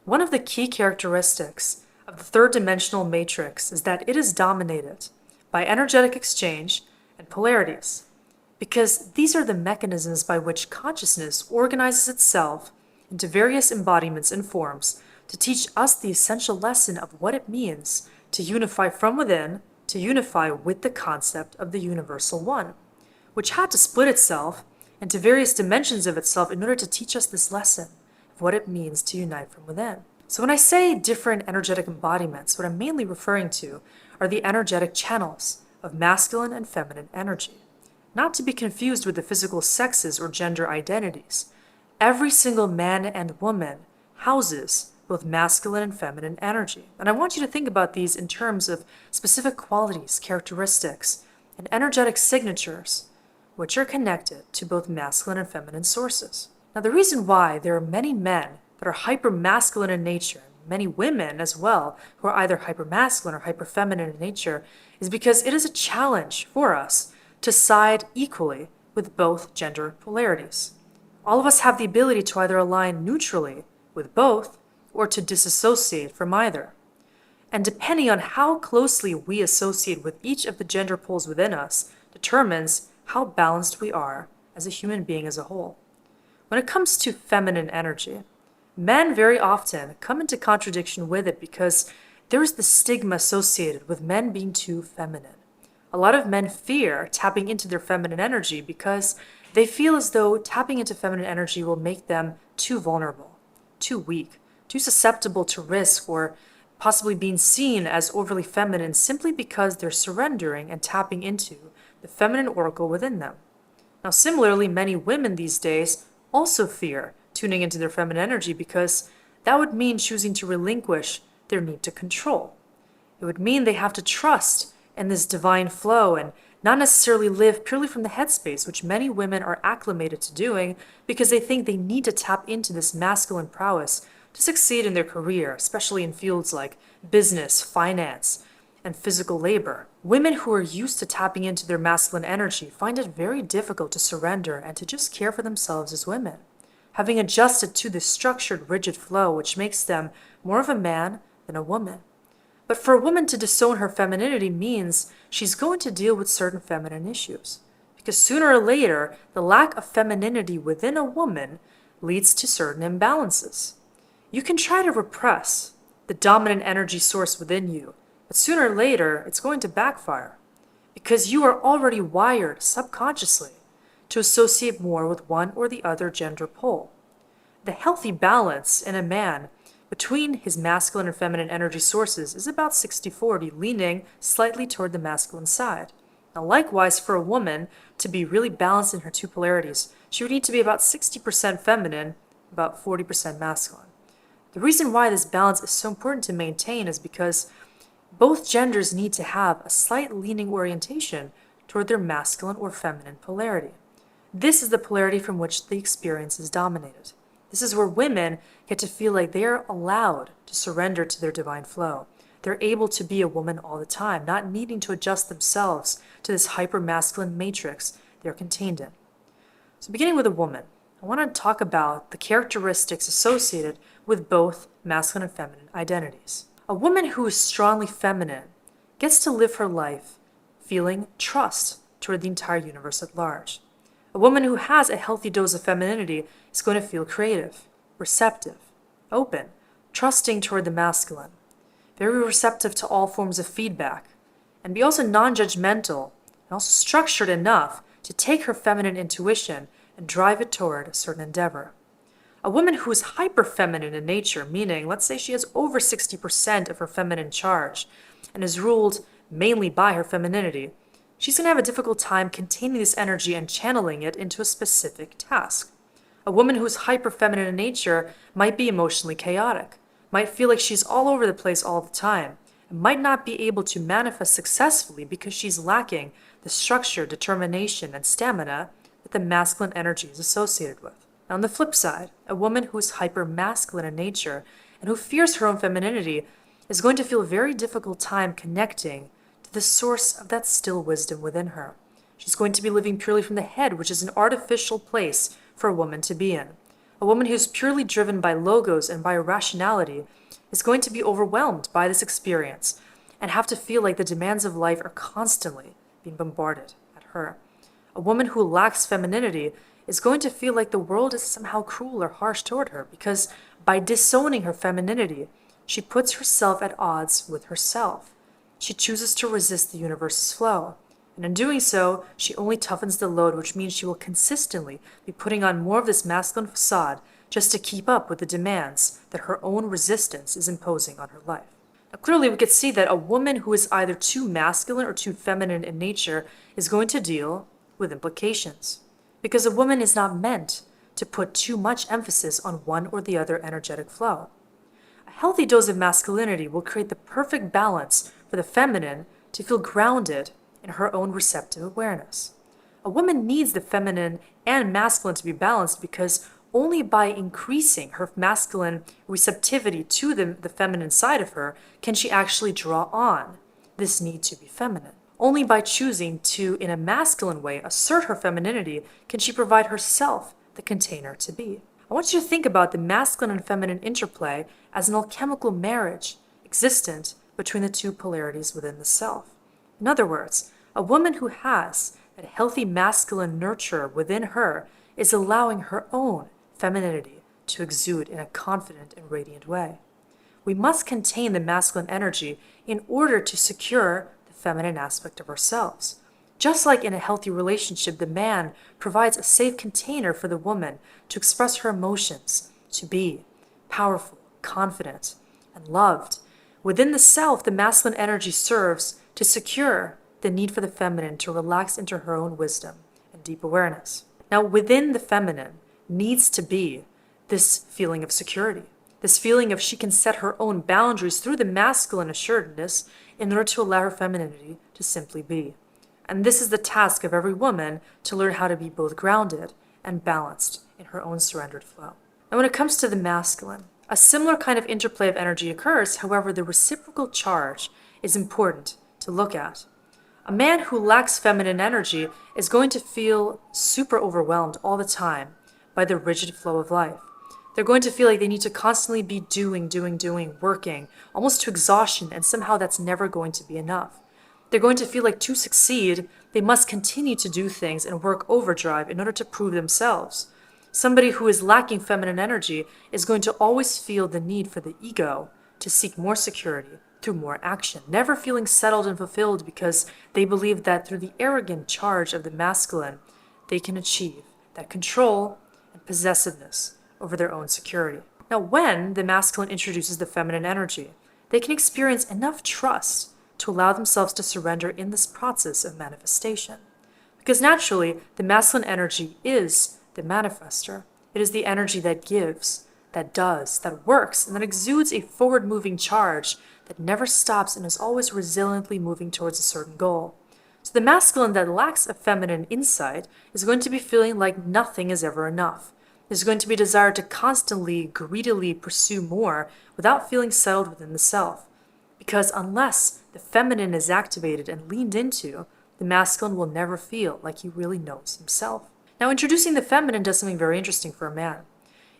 One of the key characteristics of the third dimensional matrix is that it is dominated by energetic exchange and polarities, because these are the mechanisms by which consciousness organizes itself into various embodiments and forms to teach us the essential lesson of what it means to unify from within, to unify with the concept of the universal one, which had to split itself into various dimensions of itself in order to teach us this lesson of what it means to unite from within. So when I say different energetic embodiments, what I'm mainly referring to are the energetic channels of masculine and feminine energy, not to be confused with the physical sexes or gender identities. Every single man and woman houses both masculine and feminine energy. And I want you to think about these in terms of specific qualities, characteristics, and energetic signatures, which are connected to both masculine and feminine sources. Now, the reason why there are many men that are hyper-masculine in nature, and many women as well, who are either hyper-masculine or hyper-feminine in nature, is because it is a challenge for us to side equally with both gender polarities. All of us have the ability to either align neutrally with both or to disassociate from either. And depending on how closely we associate with each of the gender poles within us determines how balanced we are as a human being as a whole. When it comes to feminine energy, men very often come into contradiction with it because there is the stigma associated with men being too feminine. A lot of men fear tapping into their feminine energy because they feel as though tapping into feminine energy will make them too vulnerable, too weak, too susceptible to risk or possibly being seen as overly feminine simply because they're surrendering and tapping into the feminine oracle within them. Now, similarly, many women these days also fear tuning into their feminine energy because that would mean choosing to relinquish their need to control. It would mean they have to trust in this divine flow and not necessarily live purely from the headspace, which many women are acclimated to doing because they think they need to tap into this masculine prowess to succeed in their career, especially in fields like business, finance, and physical labor. Women who are used to tapping into their masculine energy find it very difficult to surrender and to just care for themselves as women, having adjusted to this structured, rigid flow which makes them more of a man than a woman. But for a woman to disown her femininity means she's going to deal with certain feminine issues, because sooner or later, the lack of femininity within a woman leads to certain imbalances. You can try to repress the dominant energy source within you, but sooner or later, it's going to backfire because you are already wired subconsciously to associate more with one or the other gender pole. The healthy balance in a man between his masculine and feminine energy sources is about 60-40, leaning slightly toward the masculine side. Now, likewise, for a woman to be really balanced in her two polarities, she would need to be about 60% feminine, about 40% masculine. The reason why this balance is so important to maintain is because both genders need to have a slight leaning orientation toward their masculine or feminine polarity. This is the polarity from which the experience is dominated. This is where women get to feel like they are allowed to surrender to their divine flow. They're able to be a woman all the time, not needing to adjust themselves to this hyper-masculine matrix they're contained in. So beginning with a woman, I want to talk about the characteristics associated with both masculine and feminine identities. A woman who is strongly feminine gets to live her life feeling trust toward the entire universe at large. A woman who has a healthy dose of femininity is going to feel creative, receptive, open, trusting toward the masculine, very receptive to all forms of feedback, and be also non-judgmental and also structured enough to take her feminine intuition and drive it toward a certain endeavor. A woman who is hyper-feminine in nature, meaning, let's say she has over 60% of her feminine charge and is ruled mainly by her femininity, she's going to have a difficult time containing this energy and channeling it into a specific task. A woman who is hyper-feminine in nature might be emotionally chaotic, might feel like she's all over the place all the time, and might not be able to manifest successfully because she's lacking the structure, determination, and stamina that the masculine energy is associated with. Now, on the flip side, a woman who is hyper-masculine in nature and who fears her own femininity is going to feel a very difficult time connecting to the source of that still wisdom within her. She's going to be living purely from the head, which is an artificial place for a woman to be in. A woman who's purely driven by logos and by rationality is going to be overwhelmed by this experience and have to feel like the demands of life are constantly being bombarded at her. A woman who lacks femininity is going to feel like the world is somehow cruel or harsh toward her because by disowning her femininity, she puts herself at odds with herself. She chooses to resist the universe's flow. And in doing so, she only toughens the load, which means she will consistently be putting on more of this masculine facade just to keep up with the demands that her own resistance is imposing on her life. Now, clearly, we could see that a woman who is either too masculine or too feminine in nature is going to deal with implications. Because a woman is not meant to put too much emphasis on one or the other energetic flow. A healthy dose of masculinity will create the perfect balance for the feminine to feel grounded in her own receptive awareness. A woman needs the feminine and masculine to be balanced because only by increasing her masculine receptivity to the feminine side of her can she actually draw on this need to be feminine. Only by choosing to, in a masculine way, assert her femininity can she provide herself the container to be. I want you to think about the masculine and feminine interplay as an alchemical marriage existent between the two polarities within the self. In other words, a woman who has that healthy masculine nurture within her is allowing her own femininity to exude in a confident and radiant way. We must contain the masculine energy in order to secure the feminine aspect of ourselves. Just like in a healthy relationship, the man provides a safe container for the woman to express her emotions, to be powerful, confident, and loved. Within the self, the masculine energy serves to secure the need for the feminine to relax into her own wisdom and deep awareness. Now, within the feminine needs to be this feeling of security, this feeling of she can set her own boundaries through the masculine assuredness in order to allow her femininity to simply be. And this is the task of every woman, to learn how to be both grounded and balanced in her own surrendered flow. And when it comes to the masculine, a similar kind of interplay of energy occurs. However, the reciprocal charge is important to look at. A man who lacks feminine energy is going to feel super overwhelmed all the time by the rigid flow of life. They're going to feel like they need to constantly be doing, working, almost to exhaustion, and somehow that's never going to be enough. They're going to feel like to succeed, they must continue to do things and work overdrive in order to prove themselves. Somebody who is lacking feminine energy is going to always feel the need for the ego to seek more security through more action, never feeling settled and fulfilled because they believe that through the arrogant charge of the masculine, they can achieve that control and possessiveness over their own security. Now, when the masculine introduces the feminine energy, they can experience enough trust to allow themselves to surrender in this process of manifestation. Because naturally, the masculine energy is the manifester. It is the energy that gives, that does, that works, and that exudes a forward-moving charge that never stops and is always resiliently moving towards a certain goal. So the masculine that lacks a feminine insight is going to be feeling like nothing is ever enough. There's going to be a desire to constantly, greedily pursue more without feeling settled within the self. Because unless the feminine is activated and leaned into, the masculine will never feel like he really knows himself. Now, introducing the feminine does something very interesting for a man.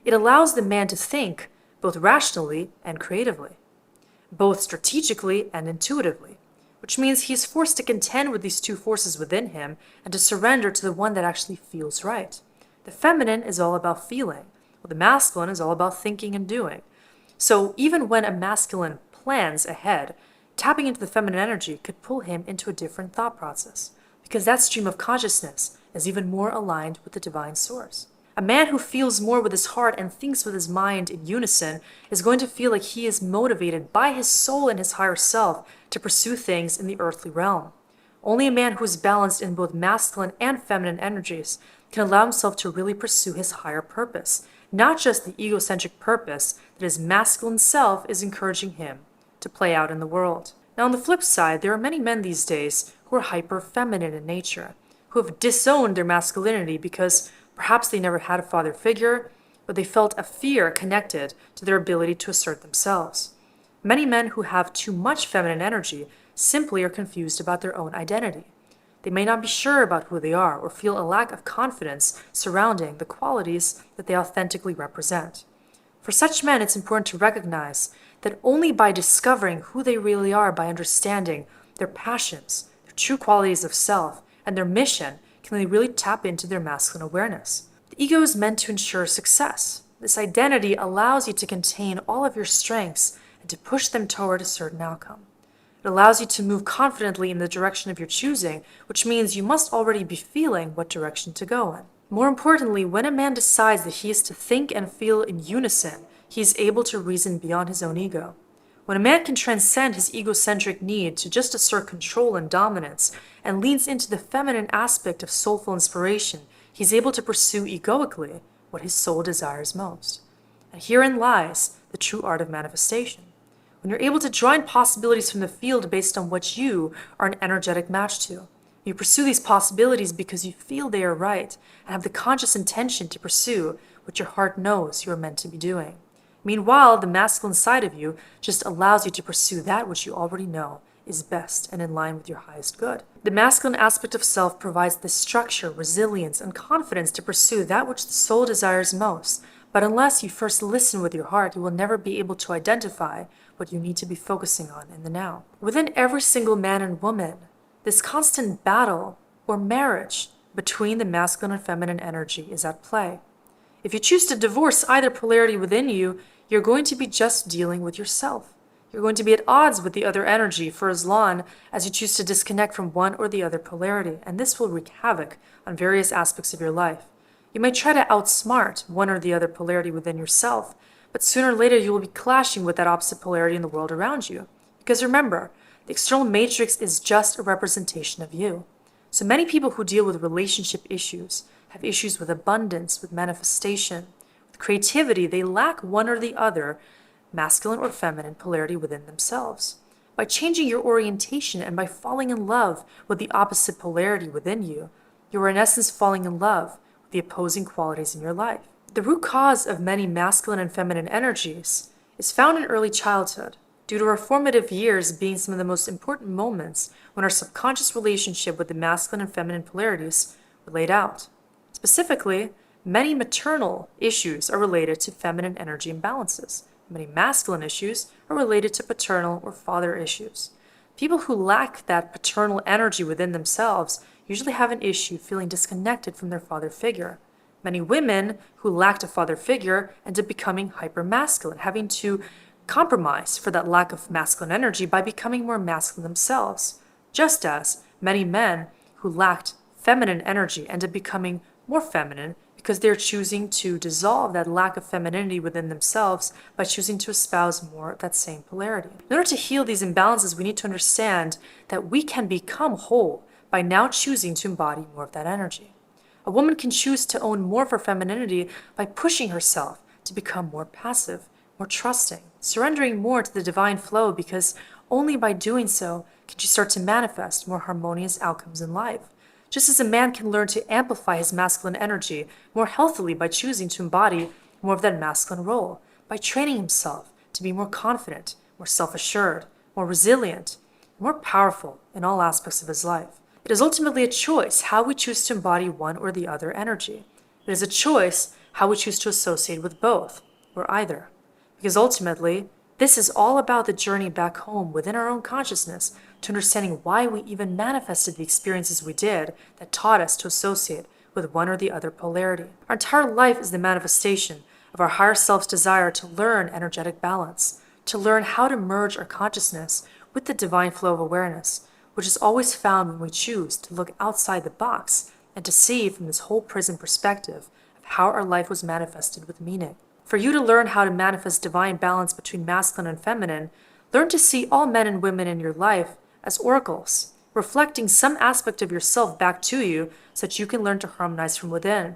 It allows the man to think both rationally and creatively, both strategically and intuitively, which means he's forced to contend with these two forces within him and to surrender to the one that actually feels right. The feminine is all about feeling, while the masculine is all about thinking and doing. So even when a masculine plans ahead, tapping into the feminine energy could pull him into a different thought process, because that stream of consciousness is even more aligned with the divine source. A man who feels more with his heart and thinks with his mind in unison is going to feel like he is motivated by his soul and his higher self to pursue things in the earthly realm. Only a man who is balanced in both masculine and feminine energies can allow himself to really pursue his higher purpose, not just the egocentric purpose that his masculine self is encouraging him to play out in the world. Now, on the flip side, there are many men these days who are hyper-feminine in nature, who have disowned their masculinity because perhaps they never had a father figure, or they felt a fear connected to their ability to assert themselves. Many men who have too much feminine energy simply are confused about their own identity. They may not be sure about who they are or feel a lack of confidence surrounding the qualities that they authentically represent. For such men, it's important to recognize that only by discovering who they really are, by understanding their passions, their true qualities of self, and their mission, can they really tap into their masculine awareness. The ego is meant to ensure success. This identity allows you to contain all of your strengths and to push them toward a certain outcome. It allows you to move confidently in the direction of your choosing, which means you must already be feeling what direction to go in. More importantly, when a man decides that he is to think and feel in unison, he is able to reason beyond his own ego. When a man can transcend his egocentric need to just assert control and dominance and leans into the feminine aspect of soulful inspiration, he's able to pursue egoically what his soul desires most. And herein lies the true art of manifestation. When you're able to draw in possibilities from the field based on what you are an energetic match to. You pursue these possibilities because you feel they are right and have the conscious intention to pursue what your heart knows you are meant to be doing. Meanwhile, the masculine side of you just allows you to pursue that which you already know is best and in line with your highest good. The masculine aspect of self provides the structure, resilience, and confidence to pursue that which the soul desires most. But unless you first listen with your heart, you will never be able to identify what you need to be focusing on in the now. Within every single man and woman, this constant battle or marriage between the masculine and feminine energy is at play. If you choose to divorce either polarity within you, you're going to be just dealing with yourself. You're going to be at odds with the other energy for as long as you choose to disconnect from one or the other polarity, and this will wreak havoc on various aspects of your life. You may try to outsmart one or the other polarity within yourself, but sooner or later you will be clashing with that opposite polarity in the world around you. Because remember, the external matrix is just a representation of you. So many people who deal with relationship issues have issues with abundance, with manifestation, with creativity. They lack one or the other masculine or feminine polarity within themselves. By changing your orientation and by falling in love with the opposite polarity within you, you are in essence falling in love with the opposing qualities in your life. The root cause of many masculine and feminine energies is found in early childhood, due to our formative years being some of the most important moments when our subconscious relationship with the masculine and feminine polarities were laid out. Specifically, many maternal issues are related to feminine energy imbalances. Many masculine issues are related to paternal or father issues. People who lack that paternal energy within themselves usually have an issue feeling disconnected from their father figure. Many women who lacked a father figure end up becoming hypermasculine, having to compromise for that lack of masculine energy by becoming more masculine themselves, just as many men who lacked feminine energy end up becoming more feminine because they're choosing to dissolve that lack of femininity within themselves by choosing to espouse more of that same polarity. In order to heal these imbalances, we need to understand that we can become whole by now choosing to embody more of that energy. A woman can choose to own more of her femininity by pushing herself to become more passive, more trusting, surrendering more to the divine flow, because only by doing so can she start to manifest more harmonious outcomes in life. Just as a man can learn to amplify his masculine energy more healthily by choosing to embody more of that masculine role, by training himself to be more confident, more self-assured, more resilient, more powerful in all aspects of his life. It is ultimately a choice how we choose to embody one or the other energy. It is a choice how we choose to associate with both, or either. Because ultimately, this is all about the journey back home within our own consciousness to understanding why we even manifested the experiences we did that taught us to associate with one or the other polarity. Our entire life is the manifestation of our higher self's desire to learn energetic balance, to learn how to merge our consciousness with the divine flow of awareness, which is always found when we choose to look outside the box and to see from this whole prism perspective of how our life was manifested with meaning. For you to learn how to manifest divine balance between masculine and feminine, learn to see all men and women in your life as oracles, reflecting some aspect of yourself back to you so that you can learn to harmonize from within.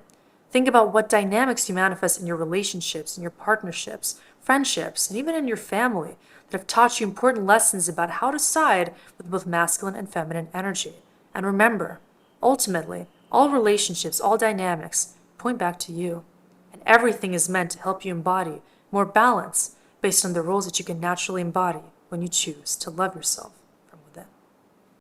Think about what dynamics you manifest in your relationships, in your partnerships, friendships, and even in your family that have taught you important lessons about how to side with both masculine and feminine energy. And remember, ultimately, all relationships, all dynamics point back to you. And everything is meant to help you embody more balance based on the roles that you can naturally embody when you choose to love yourself.